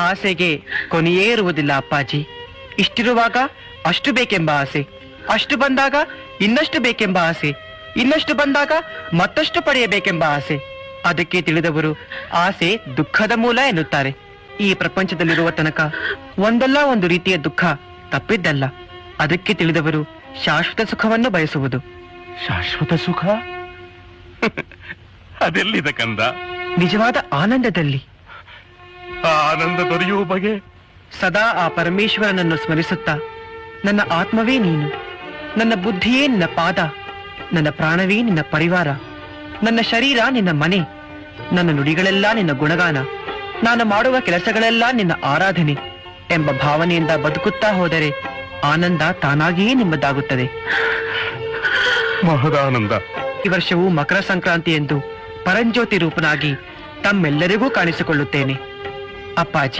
ಆಸೆಗೆ ಕೊನೆಯೇ ಇರುವುದಿಲ್ಲ ಅಪ್ಪಾಜಿ. ಇಷ್ಟಿರುವಾಗ ಅಷ್ಟು ಬೇಕೆಂಬ ಆಸೆ, ಅಷ್ಟು ಬಂದಾಗ ಇನ್ನಷ್ಟು ಬೇಕೆಂಬ ಆಸೆ, ಇನ್ನಷ್ಟು ಬಂದಾಗ ಮತ್ತಷ್ಟು ಪಡೆಯಬೇಕೆಂಬ ಆಸೆ. ಅದಕ್ಕೆ ತಿಳಿದವರು ಆಸೆ ದುಃಖದ ಮೂಲ ಎನ್ನುತ್ತಾರೆ. ಈ ಪ್ರಪಂಚದಲ್ಲಿರುವ ತನಕ ಒಂದಲ್ಲ ಒಂದು ರೀತಿಯ ದುಃಖ ತಪ್ಪಿದ್ದಲ್ಲ. ಅದಕ್ಕೆ ತಿಳಿದವರು ಶಾಶ್ವತ ಸುಖವನ್ನು ಬಯಸುವುದು. ಶಾಶ್ವತ ಸುಖ ಅದೆಲ್ಲಿದೆ ಕಂದ? ನಿಜವಾದ ಆನಂದದಲ್ಲಿ. ಆ ಆನಂದ ದೊರೆಯುವ ಬಗೆ? ಸದಾ ಆ ಪರಮೇಶ್ವರನನ್ನು ಸ್ಮರಿಸುತ್ತಾ, ನನ್ನ ಆತ್ಮವೇ ನೀನು, ನನ್ನ ಬುದ್ಧಿಯೇ ನಿನ್ನ ಪಾದ, ನನ್ನ ಪ್ರಾಣವೇ ನಿನ್ನ ಪರಿವಾರ, ನನ್ನ ಶರೀರ ನಿನ್ನ ಮನೆ, ನನ್ನ ನುಡಿಗಳೆಲ್ಲ ನಿನ್ನ ಗುಣಗಾನ, ನಾನು ಮಾಡುವ ಕೆಲಸಗಳೆಲ್ಲ ನಿನ್ನ ಆರಾಧನೆ ಎಂಬ ಭಾವನೆಯಿಂದ ಬದುಕುತ್ತಾ ಹೋದರೆ ಆನಂದ ತಾನಾಗಿಯೇ ನಿಮ್ಮದಾಗುತ್ತದೆ. ಮಹದಾನಂದ. ಈ ವರ್ಷವೂ ಮಕರ ಸಂಕ್ರಾಂತಿ ಎಂದು ಪರಂಜ್ಯೋತಿ ರೂಪನಾಗಿ ತಮ್ಮೆಲ್ಲರಿಗೂ ಕಾಣಿಸಿಕೊಳ್ಳುತ್ತೇನೆ. ಅಪ್ಪಾಜಿ,